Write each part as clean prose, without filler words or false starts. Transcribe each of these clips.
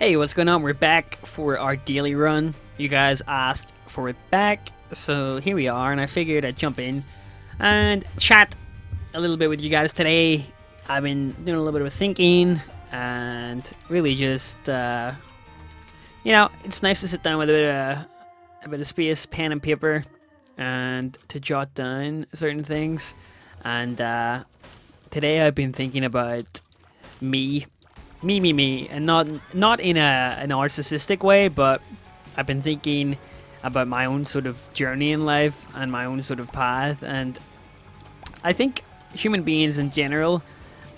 Hey, what's going on? We're back for our daily run. You guys asked for it back, so here we are, and I figured I'd jump in and chat a little bit with you guys today. I've been doing a little bit of thinking, and really just, it's nice to sit down with a bit of space, pen and paper, and to jot down certain things. And today I've been thinking about me, and not in a narcissistic way, but I've been thinking about my own sort of journey in life and my own sort of path. And I think human beings in general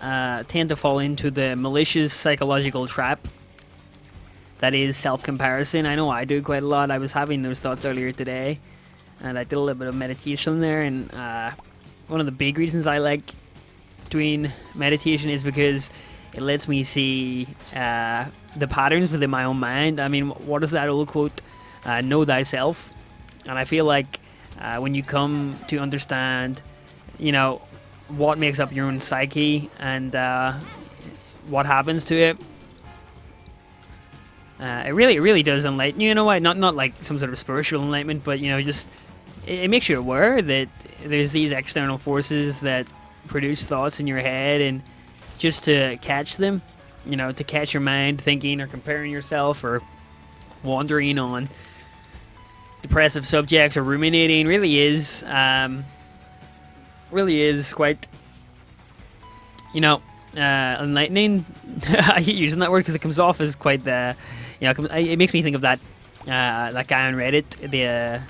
tend to fall into the malicious psychological trap that is self-comparison. I know I do quite a lot. I was having those thoughts earlier today, and I did a little bit of meditation there. And one of the big reasons I like doing meditation is because it lets me see the patterns within my own mind. I mean, what is that old quote? Know thyself. And I feel like when you come to understand, what makes up your own psyche and what happens to it, it really does enlighten you in a way. Not like some sort of spiritual enlightenment, but just it makes you aware that there's these external forces that produce thoughts in your head, and just to catch them, to catch your mind thinking or comparing yourself or wandering on depressive subjects or ruminating really is quite, enlightening. I hate using that word because it comes off as quite the, it makes me think of that guy on Reddit, the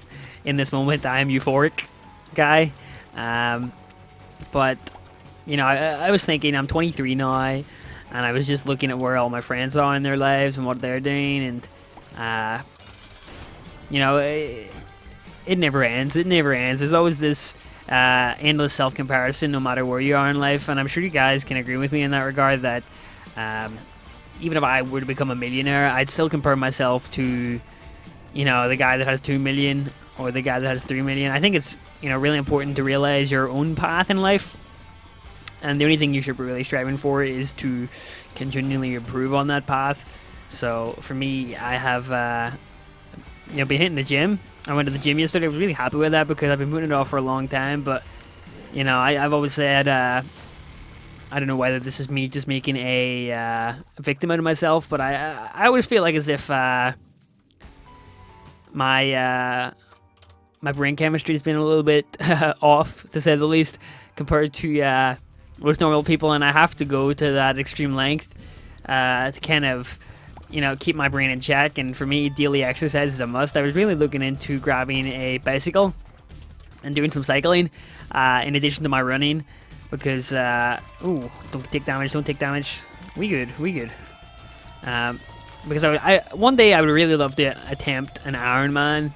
in this moment I am euphoric guy, but I was thinking I'm 23 now, and I was just looking at where all my friends are in their lives and what they're doing, and it never ends. It never ends. There's always this endless self-comparison, no matter where you are in life, and I'm sure you guys can agree with me in that regard. That even if I were to become a millionaire, I'd still compare myself to, the guy that has 2 million or the guy that has 3 million. I think it's really important to realize your own path in life. And the only thing you should be really striving for is to continually improve on that path. So for me, I have been hitting the gym. I went to the gym yesterday. I was really happy with that because I've been putting it off for a long time. But I've always said I don't know whether this is me just making a victim out of myself, but I always feel like as if my brain chemistry has been a little bit off, to say the least, compared to most normal people, and I have to go to that extreme length to kind of, keep my brain in check. And for me, daily exercise is a must. I was really looking into grabbing a bicycle and doing some cycling in addition to my running, because don't take damage. We good. Because I one day I would really love to attempt an Ironman.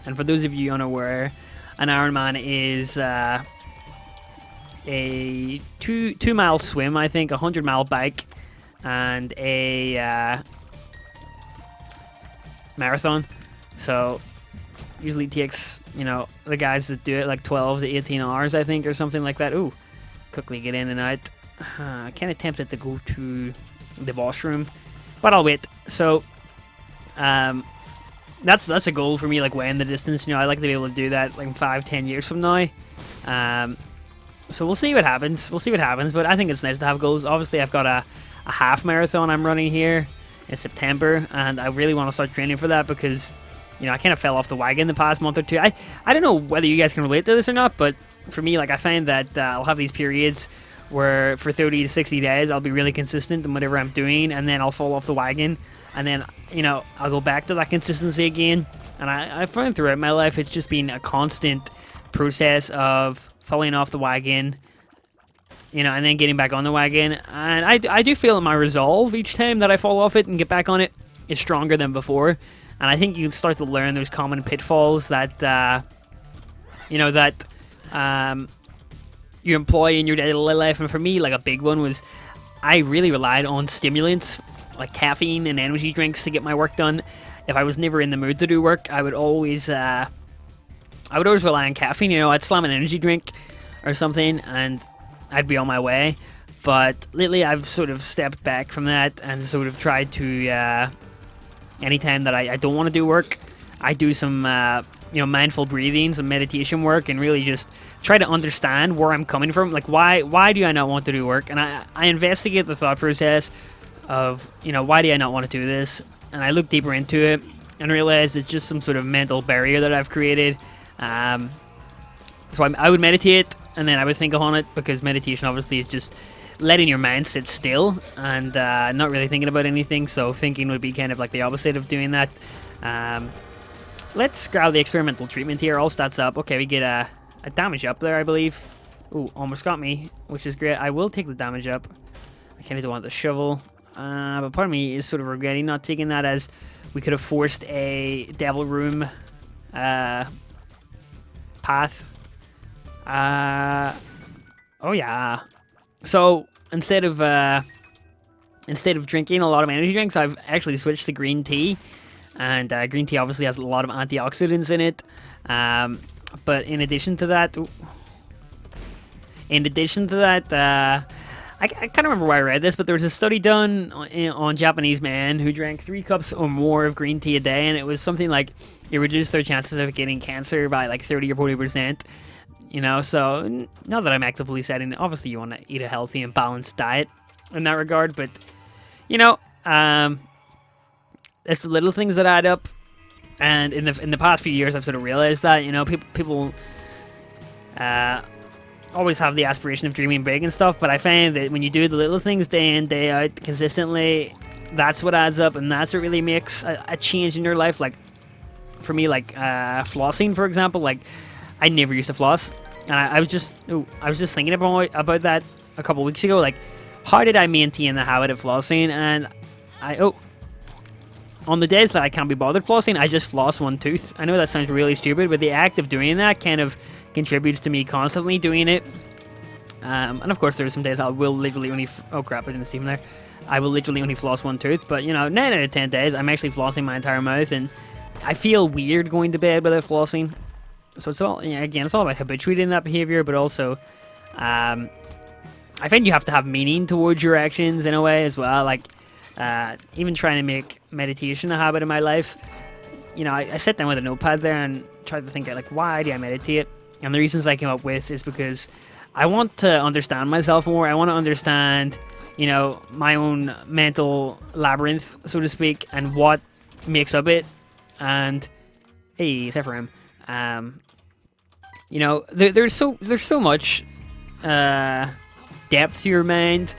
And for those of you unaware, an Ironman is a 2-mile swim, I think, a 100-mile bike, and a marathon. So usually takes, the guys that do it like 12 to 18 hours, I think, or something like that. Ooh, quickly get in and out. I kind of tempted to go to the washroom, but I'll wait. So that's a goal for me, like weighing the distance. I like to be able to do that like 5-10 years from now. So we'll see what happens. But I think it's nice to have goals. Obviously, I've got a half marathon I'm running here in September, and I really want to start training for that because, I kind of fell off the wagon the past month or two. I don't know whether you guys can relate to this or not, but for me, like, I find that I'll have these periods where for 30 to 60 days I'll be really consistent in whatever I'm doing, and then I'll fall off the wagon, and then, I'll go back to that consistency again. And I found throughout my life it's just been a constant process of falling off the wagon, and then getting back on the wagon. And I do feel that my resolve each time that I fall off it and get back on it is stronger than before. And I think you start to learn those common pitfalls that you employ in your daily life. And for me, like, a big one was I really relied on stimulants like caffeine and energy drinks to get my work done. If I was never in the mood to do work, I would always rely on caffeine. I'd slam an energy drink or something and I'd be on my way. But lately I've sort of stepped back from that and sort of tried to anytime that I don't want to do work, I do some mindful breathing, some meditation work, and really just try to understand where I'm coming from. Like, why do I not want to do work? And I investigate the thought process of, why do I not want to do this? And I look deeper into it and realize it's just some sort of mental barrier that I've created. So I would meditate, and then I would think on it, because meditation obviously is just letting your mind sit still and not really thinking about anything. So thinking would be kind of like the opposite of doing that. Let's grab the experimental treatment here. All stats up. Okay, we get a damage up there, I believe. Ooh, almost got me, which is great. I will take the damage up. I kind of don't want the shovel. But part of me is sort of regretting not taking that, as we could have forced a devil room path. Oh yeah. So instead of drinking a lot of energy drinks, I've actually switched to green tea. And green tea obviously has a lot of antioxidants in it. But in addition to that, I can't remember where I read this, but there was a study done on Japanese men who drank 3 cups or more of green tea a day, and it was something like it reduced their chances of getting cancer by like 30 or 40%. So not that I'm actively setting, obviously you want to eat a healthy and balanced diet in that regard, but it's the little things that add up. And in the past few years, I've sort of realized that people always have the aspiration of dreaming big and stuff, but I find that when you do the little things day in, day out, consistently, that's what adds up, and that's what really makes a change in your life. Like for me, like flossing, for example, like I never used to floss, and I was just thinking about that a couple weeks ago. Like, how did I maintain the habit of flossing? And on the days that I can't be bothered flossing, I just floss one tooth. I know that sounds really stupid, but the act of doing that kind of contributes to me constantly doing it. And of course, there are some days I will literally only... oh crap, I didn't see him there. I will literally only floss one tooth, but 9 out of 10 days, I'm actually flossing my entire mouth, and I feel weird going to bed without flossing. So it's all, again, it's all about habituating that behavior, but also, I find you have to have meaning towards your actions in a way as well. Like, even trying to make meditation a habit in my life, I sat down with a notepad there and tried to think, like, why do I meditate? And the reasons I came up with is because I want to understand myself more. I want to understand, my own mental labyrinth, so to speak, and what makes up it. And hey, except for him, there's so much depth to your mind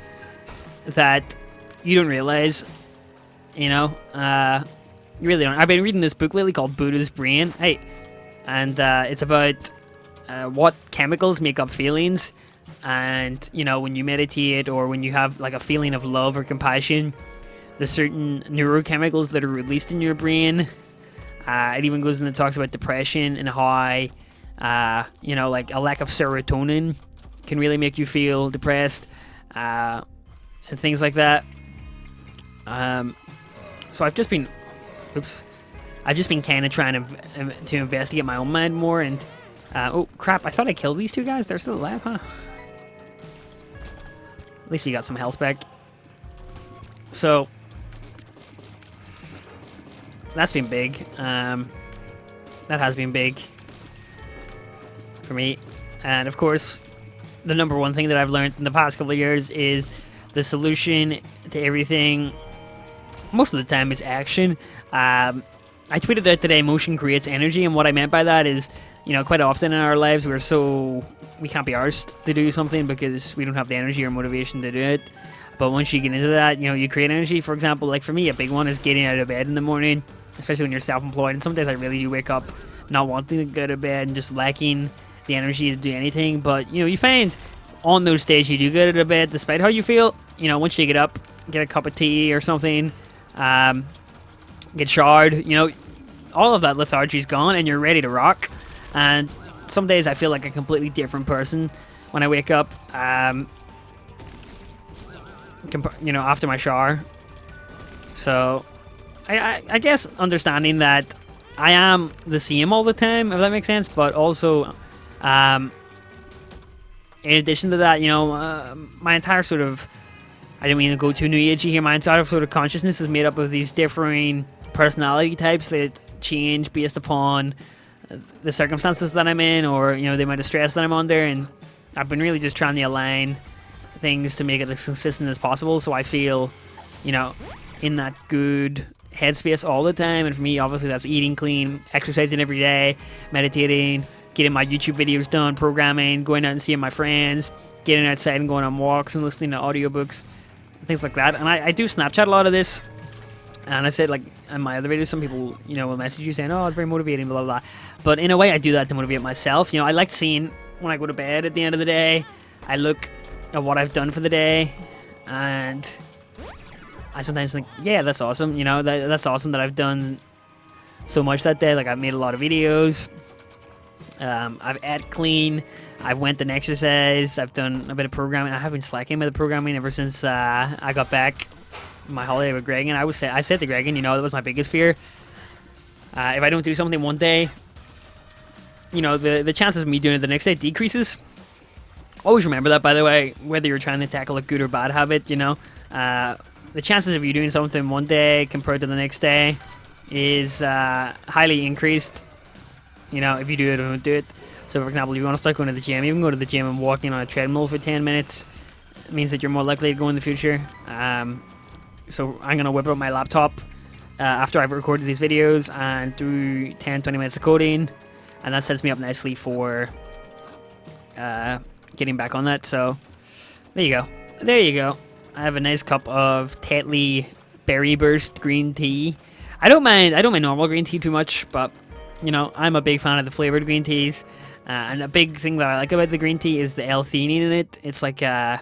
that you don't realize. You really don't. I've been reading this book lately called Buddha's Brain. Hey, and it's about what chemicals make up feelings. And when you meditate, or when you have like a feeling of love or compassion, there's certain neurochemicals that are released in your brain. It even goes and talks about depression and how like a lack of serotonin can really make you feel depressed, and things like that. So I've just been kind of trying to investigate my own mind more. And oh crap, I thought I killed these 2 guys. They're still alive, huh? At least we got some health back. So that's been big. That has been big for me. And of course, the number one thing that I've learned in the past couple of years is the solution to everything, most of the time, is action. I tweeted out today, motion creates energy, and what I meant by that is, quite often in our lives we can't be arsed to do something because we don't have the energy or motivation to do it. But once you get into that, you create energy. For example, like for me, a big one is getting out of bed in the morning, especially when you're self-employed. And some days I really do wake up not wanting to go to bed and just lacking the energy to do anything. But, you find on those days you do get out of bed despite how you feel. Once you get up, get a cup of tea or something, get showered, all of that lethargy's gone and you're ready to rock. And some days I feel like a completely different person when I wake up, after my shower. So I guess understanding that I am the same all the time, if that makes sense, but also in addition to that, my entire I don't mean to go too new agey here, my entire sort of consciousness is made up of these differing personality types that change based upon the circumstances that I'm in, or the amount of stress that I'm under, and I've been really just trying to align things to make it as consistent as possible, so I feel in that good headspace all the time. And for me, obviously, that's eating clean, exercising every day, meditating, getting my YouTube videos done, programming, going out and seeing my friends, getting outside and going on walks and listening to audiobooks, things like that. And I do Snapchat a lot of this. And I said, like, in my other videos, some people, will message you saying, oh, it's very motivating, blah, blah, blah. But in a way, I do that to motivate myself. I like seeing, when I go to bed at the end of the day, I look at what I've done for the day, and I sometimes think, yeah, that's awesome. That's awesome that I've done so much that day. Like, I've made a lot of videos. I've ate clean. I've went and exercised. I've done a bit of programming. I have been slacking with the programming ever since I got back my holiday with Greg. And I said to Greg, that was my biggest fear. If I don't do something one day, the chances of me doing it the next day decreases. Always remember that, by the way, whether you're trying to tackle a good or bad habit. The chances of you doing something one day compared to the next day is highly increased. If you do it or don't do it. So, for example, if you want to start going to the gym, even go to the gym and walking on a treadmill for 10 minutes, it means that you're more likely to go in the future. So I'm going to whip up my laptop after I've recorded these videos and do 10-20 minutes of coding, and that sets me up nicely for getting back on that. So there you go. I have a nice cup of Tetley Berry Burst green tea. I don't mind normal green tea too much, but I'm a big fan of the flavored green teas. And a big thing that I like about the green tea is the L-theanine in it. It's like so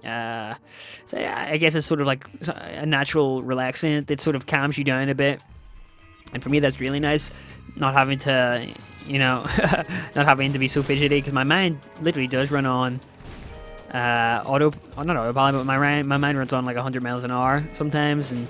I guess it's sort of like a natural relaxant. It sort of calms you down a bit. And for me, that's really nice. Not having to, not having to be so fidgety, because my mind literally does run on not autopilot, but my mind runs on like 100 miles an hour sometimes, and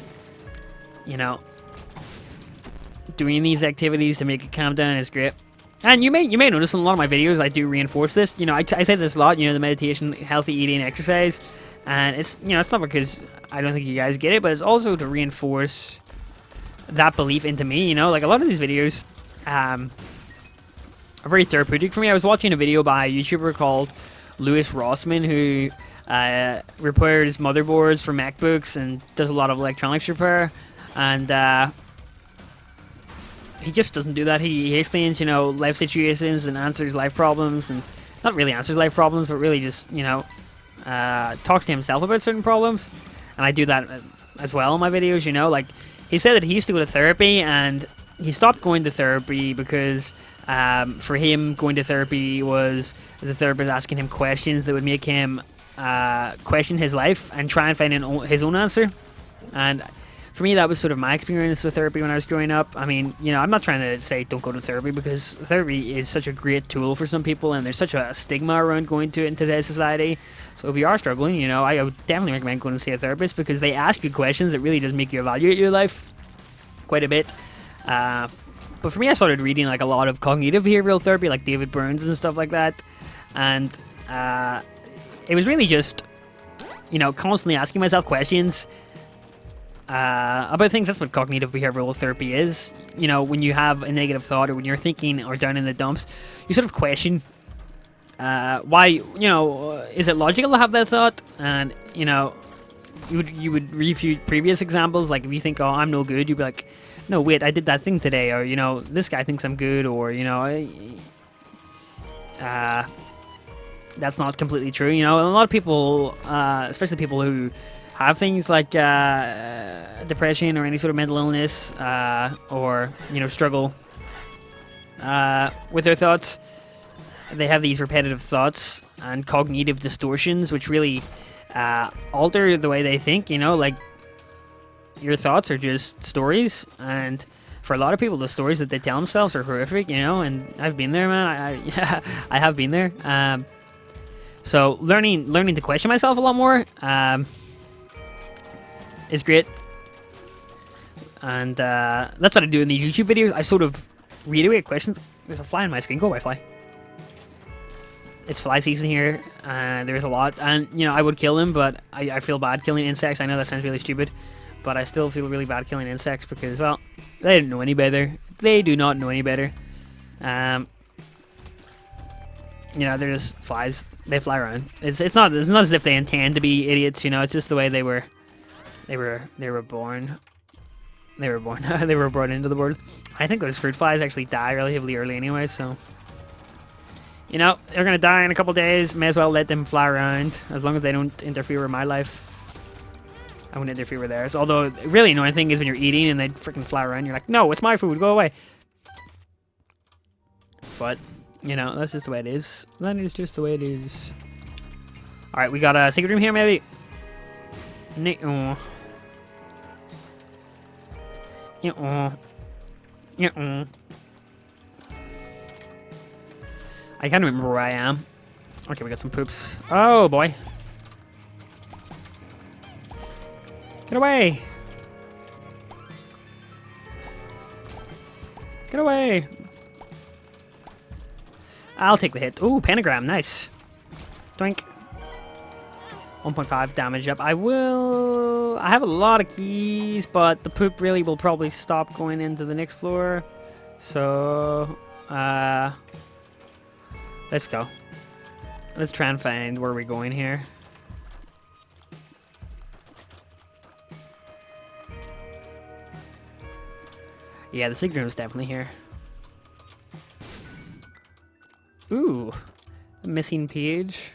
doing these activities to make it calm down is great. And you may notice in a lot of my videos I do reinforce this. I say this a lot. The meditation, healthy eating, exercise, and it's it's not because I don't think you guys get it, but it's also to reinforce that belief into me. Like a lot of these videos are very therapeutic for me. I was watching a video by a YouTuber called Lewis Rossman, who repairs motherboards for MacBooks and does a lot of electronics repair, and he just doesn't do that. He explains, life situations and answers life problems, and not really answers life problems, but really just, talks to himself about certain problems. And I do that as well in my videos, like he said that he used to go to therapy, and he stopped going to therapy because for him, going to therapy was the therapist asking him questions that would make him question his life and try and find his own answer. And for me, that was sort of my experience with therapy when I was growing up. I mean, I'm not trying to say don't go to therapy, because therapy is such a great tool for some people, and there's such a stigma around going to it in today's society. So if you are struggling, I would definitely recommend going to see a therapist, because they ask you questions that really does make you evaluate your life quite a bit. But for me, I started reading like a lot of cognitive behavioral therapy, like David Burns and stuff like that. And it was really just, constantly asking myself questions about things. That's what cognitive behavioral therapy is. When you have a negative thought, or when you're thinking or down in the dumps, you sort of question why, is it logical to have that thought? And you would refute previous examples. Like if you think, oh, I'm no good, you'd be like, no, wait, I did that thing today, or this guy thinks I'm good, or that's not completely true. A lot of people, especially people who have things like depression or any sort of mental illness, or struggle with their thoughts, they have these repetitive thoughts and cognitive distortions, which really alter the way they think. Like your thoughts are just stories, and for a lot of people, the stories that they tell themselves are horrific. And I've been there, man. I have been there. So learning to question myself a lot more is great, and that's what I do in the YouTube videos. I sort of reiterate questions. There's a fly on my screen. Go away, fly. It's fly season here. There's a lot, and I would kill them, but I feel bad killing insects. I know that sounds really stupid, but I still feel really bad killing insects because, well, they didn't know any better. They do not know any better. You know, they're just flies. They fly around. It's not as if they intend to be idiots. You know, it's just the way they were born. They were born. They were brought into the world. I think those fruit flies actually die relatively early anyway, so. You know, they're gonna die in a couple days. May as well let them fly around. As long as they don't interfere with my life, I won't interfere with theirs. Although, the really annoying thing is when you're eating and they freaking fly around, you're like, no, it's my food, go away. But, you know, that's just the way it is. That is just the way it is. Alright, we got a secret room here, maybe? I can't remember where I am. Okay, we got some poops. Oh, boy. Get away! Get away! I'll take the hit. Ooh, pentagram, nice. Doink. 1.5 damage up. I have a lot of keys, but the poop really will probably stop going into the next floor. So, let's go. Let's try and find where we're going here. Yeah, the secret room is definitely here. Ooh, a missing page.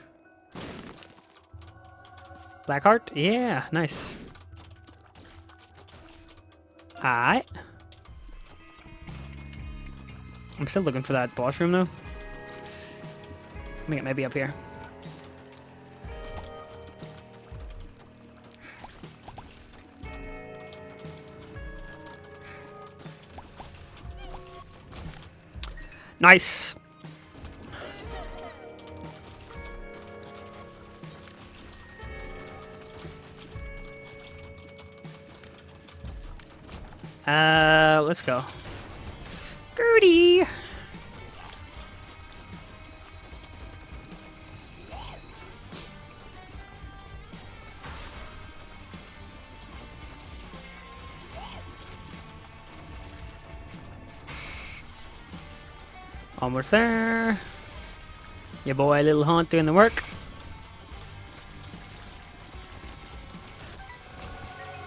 Blackheart? Yeah, nice. Alright. I'm still looking for that boss room though. I think it might be up here. Nice. Let's go. Gertie! Almost there. Your boy Little Hunt doing the work.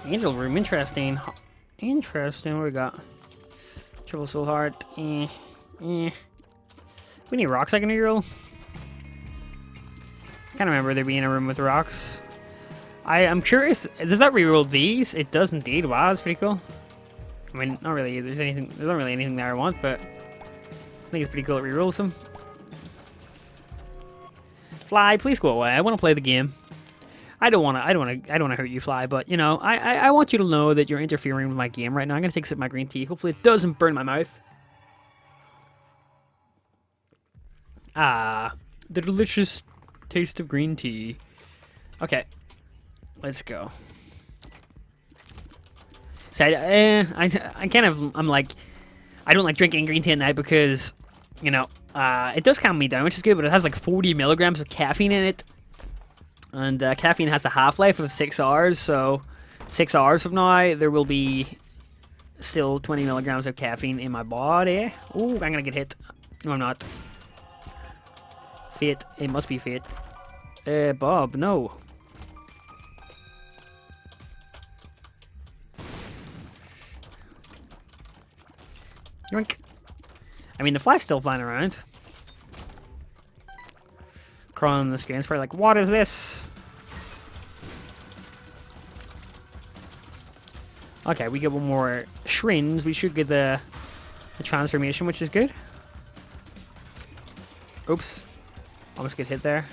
Angel room, interesting. Interesting, what we got? Triple soul heart. We need rocks I can reroll. I can't remember there being a room with rocks. I'm curious, does that reroll these? It does indeed. Wow, that's pretty cool. I mean, not really. There's not really anything there I want, but I think it's pretty cool it rerolls them. Fly, please go away. I want to play the game. I don't want to hurt you, Fly, but you know, I want you to know that you're interfering with my game right now. I'm gonna take a sip of my green tea. Hopefully, it doesn't burn my mouth. Ah, the delicious taste of green tea. Okay, let's go. So I'm like, I don't like drinking green tea at night because, you know, it does calm me down, which is good, but it has like 40 milligrams of caffeine in it. And caffeine has a half-life of 6 hours, so 6 hours from now, there will be still 20 milligrams of caffeine in my body. Ooh, I'm gonna get hit. No, I'm not. Fate. It must be fate. Bob, no. Yoink. I mean, the flag's still flying around. Crawling on the screen. It's probably like, what is this? Okay, we get one more shrines. We should get the transformation, which is good. Oops. Almost get hit there.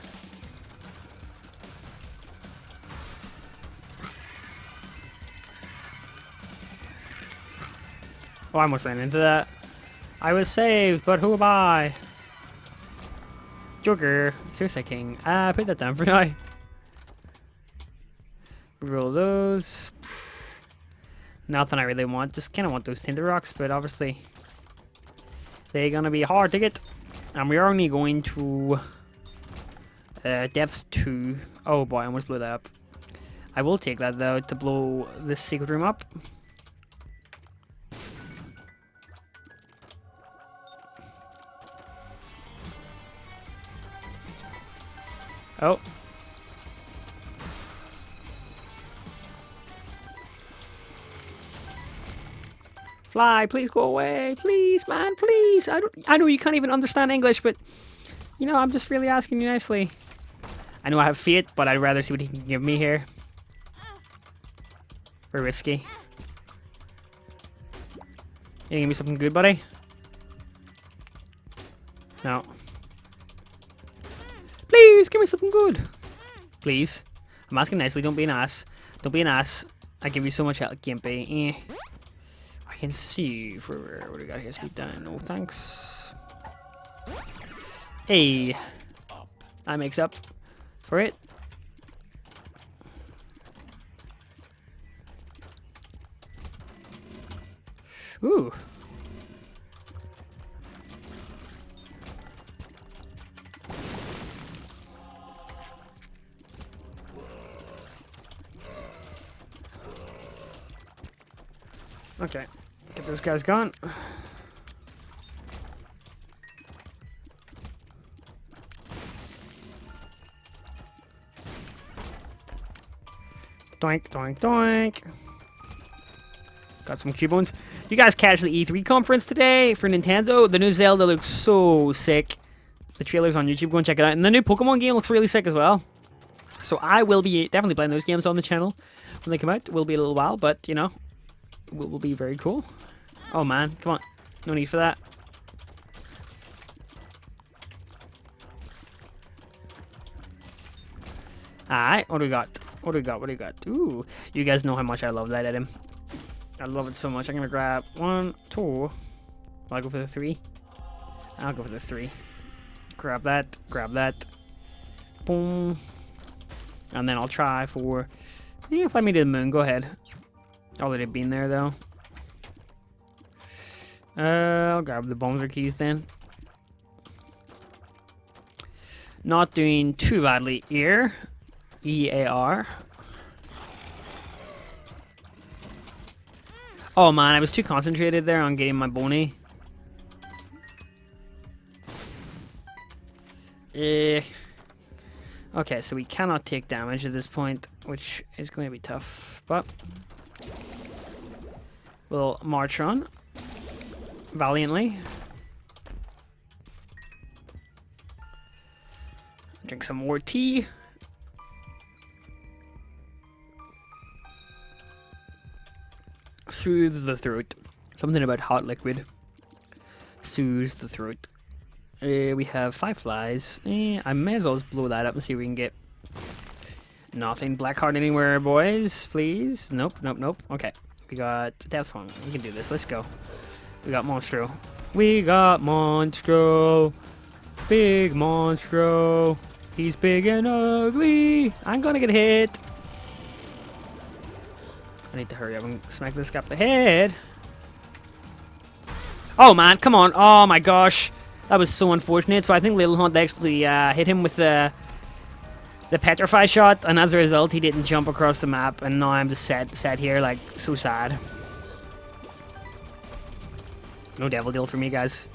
Oh, I almost ran into that. I was saved, but who am I? Joker, Suicide King. Put that down for now. Roll those. Nothing I really want. Just kind of want those Tinder Rocks, but obviously they're gonna be hard to get. And we're only going to depths 2. Oh boy, I almost blew that up. I will take that though to blow this secret room up. Oh. Fly, please go away. Please, man, please. I know you can't even understand English, but you know, I'm just really asking you nicely. I know I have fate, but I'd rather see what he can give me here. Very risky. You give me something good, buddy? No. Please, give me something good. Please. I'm asking nicely, don't be an ass. Don't be an ass. I give you so much help, Gimpy. I can see for what do we got here? Speed down. No thanks. Hey. That makes up for it. Ooh. Okay, get those guys gone. Doink, doink, doink. Got some Cubones. You guys catch the E3 conference today for Nintendo. The new Zelda looks so sick. The trailer's on YouTube. Go and check it out. And the new Pokemon game looks really sick as well. So I will be definitely playing those games on the channel when they come out. It will be a little while, but you know, will be very cool. Oh man, come on. No need for that. Alright, what do we got? What do we got? What do we got? Ooh, you guys know how much I love that item. I love it so much. I'm gonna grab 1, 2. Will I go for the 3? I'll go for the 3. Grab that. Grab that. Boom. And then I'll try for... Yeah, fly me to the moon. Go ahead. Already been there though. I'll grab the bombs or keys then. Not doing too badly here. EAR. Oh man, I was too concentrated there on getting my bony. Okay, so we cannot take damage at this point, which is going to be tough, but we'll march on valiantly. Drink some more tea. Soothes the throat. Something about hot liquid. Soothes the throat. We have 5 flies. I may as well just blow that up and see if we can get nothing black heart anywhere, boys. Please. Nope, nope, nope. Okay. We got Death Song. We can do this. Let's go. We got Monstro. We got Monstro. Big Monstro. He's big and ugly. I'm gonna get hit. I need to hurry up and smack this guy up the head. Oh man, come on. Oh my gosh. That was so unfortunate. So I think Little Hunt actually hit him with the petrify shot, and as a result he didn't jump across the map, and now I'm just set here, like, so sad. No devil deal for me, guys.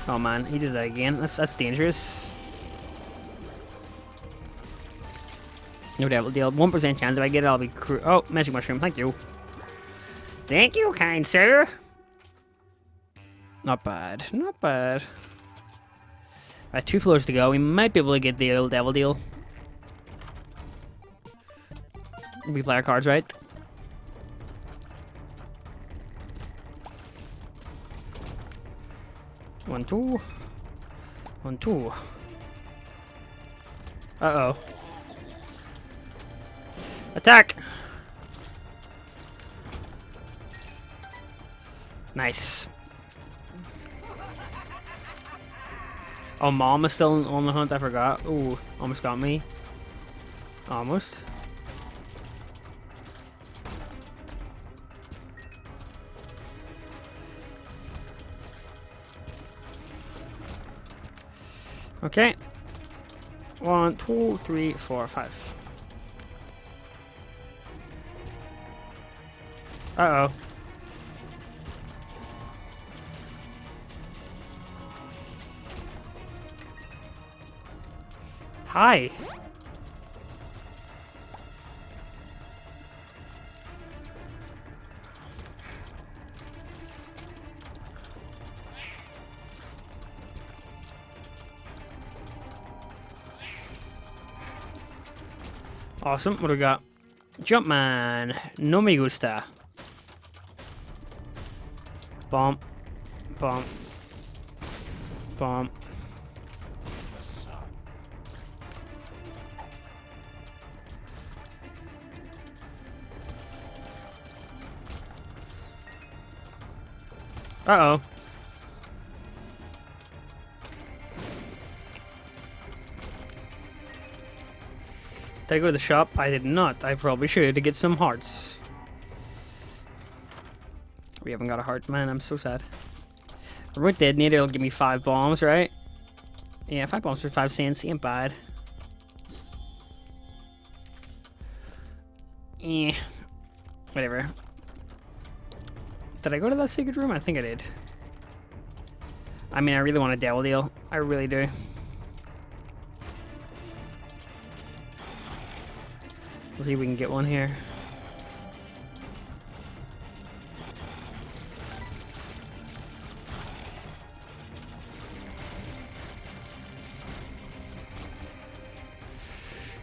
Oh man, he did that again. That's dangerous. No devil deal. 1% chance if I get it, I'll be oh, magic mushroom. Thank you. Thank you, kind sir. Not bad. Not bad. Alright, 2 floors to go. We might be able to get the old devil deal. We play our cards right. One, two. 1, 2. Uh-oh. Attack! Nice. Oh, Mom is still on the hunt. I forgot. Ooh, almost got me. Almost. Okay. 1, 2, 3, 4, 5. Uh-oh. Hi. Awesome. What do we got? Jumpman. No me gusta. Bomb. Bomb. Bomb. Uh-oh. Did I go to the shop? I did not. I probably should to get some hearts. We haven't got a heart, man. I'm so sad. We're dead near. It'll give me 5 bombs, right? Yeah, 5 bombs for 5 cents. Ain't bad. Eh. Whatever. Did I go to that secret room? I think I did. I mean, I really want a devil deal. I really do. We'll see if we can get one here.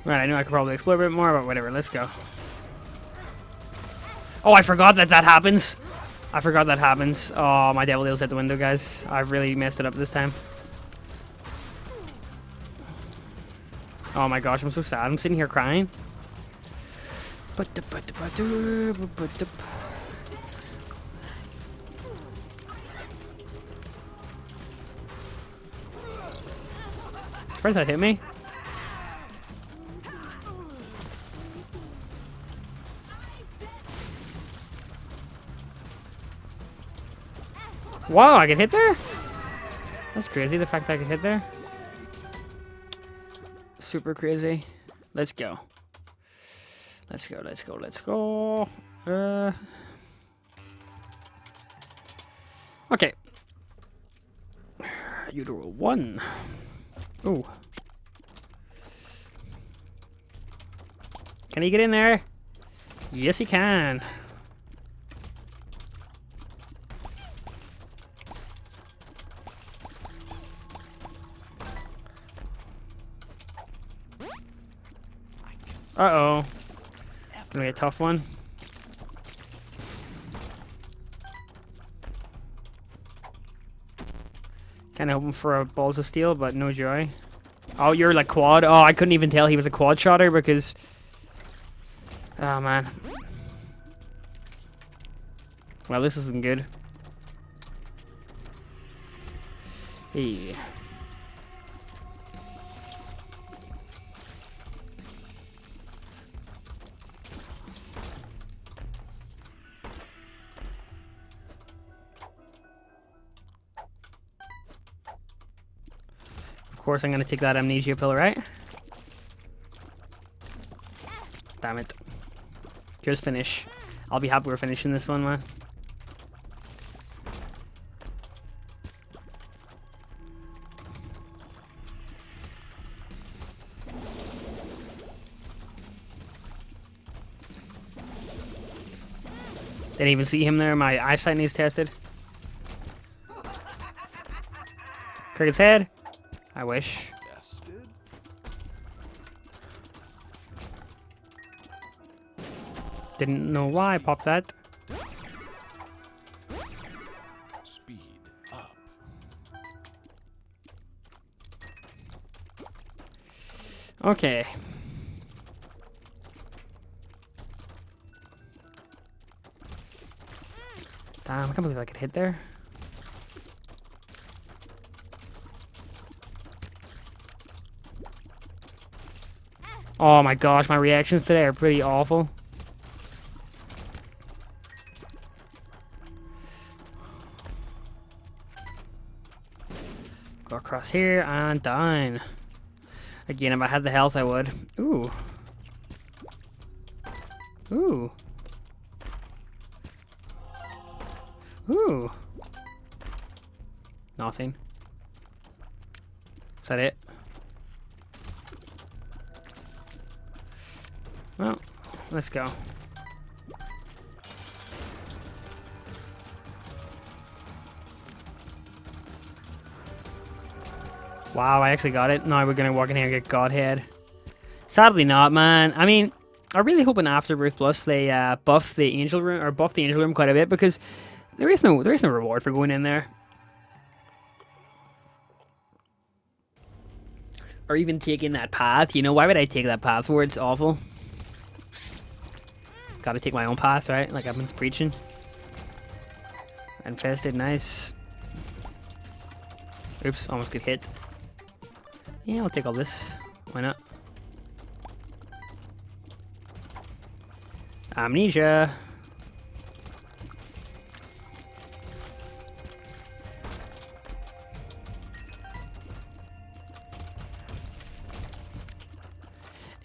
Right, I knew I could probably explore a bit more, but whatever, let's go. Oh, I forgot that that happens. I forgot that happens. Oh, my devil deal's out the window, guys. I've really messed it up this time. Oh my gosh, I'm so sad. I'm sitting here crying. Surprised that hit me. Wow, I can hit there? That's crazy, the fact that I can hit there. Super crazy. Let's go. Let's go, let's go, let's go. Okay. You do a 1. Ooh. Can he get in there? Yes, he can. Uh-oh. Gonna be a tough one. Kinda hoping for a balls of steel, but no joy. Oh, you're like quad? Oh, I couldn't even tell he was a quad shotter because... Oh, man. Well, this isn't good. Hey. Of course, I'm gonna take that amnesia pill, right? Damn it. Just finish. I'll be happy we're finishing this one, man. Didn't even see him there. My eyesight needs tested. Cricket's head. I wish. Didn't know why I popped that. Speed up. Okay. Damn, I can't believe I could hit there. Oh my gosh, my reactions today are pretty awful. Got across here and down. Again, if I had the health, I would. Ooh. Ooh. Ooh. Nothing. Is that it? Well, let's go. Wow, I actually got it. Now we're gonna walk in here and get Godhead. Sadly not, man. I mean, I really hope in Afterbirth Plus they buff the Angel Room, or buff the Angel Room quite a bit, because there is no reward for going in there. Or even taking that path, you know, why would I take that path for? It's awful. Gotta take my own path, right? Like I've been preaching. Infested, nice. Oops, almost got hit. Yeah, I'll take all this. Why not? Amnesia.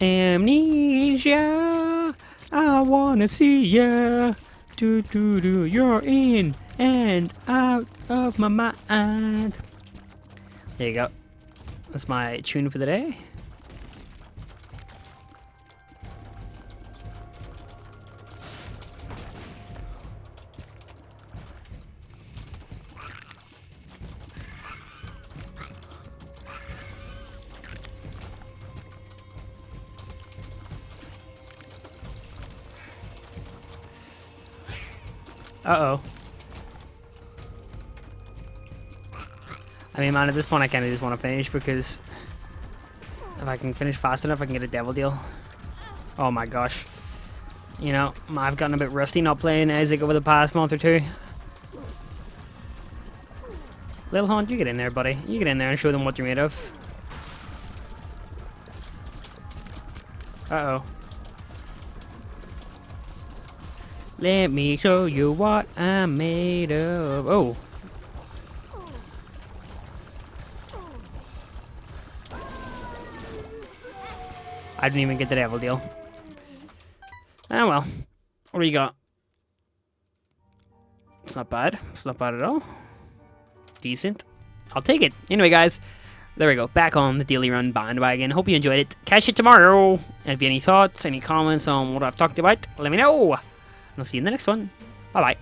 Amnesia. I wanna see ya. Do do do. You're in and out of my mind. There you go. That's my tune for the day. Uh-oh. I mean, man, at this point I kind of just want to finish, because if I can finish fast enough, I can get a devil deal. Oh my gosh. You know, I've gotten a bit rusty not playing Isaac over the past month or two. Little Hunt, you get in there, buddy. You get in there and show them what you're made of. Uh-oh. Let me show you what I'm made of. Oh. I didn't even get the devil deal. Ah well. What do you got? It's not bad. It's not bad at all. Decent. I'll take it. Anyway, guys. There we go. Back on the daily run bandwagon. Hope you enjoyed it. Catch you tomorrow. And if you have any thoughts, any comments on what I've talked about, let me know. And I'll see you in the next one. Bye-bye.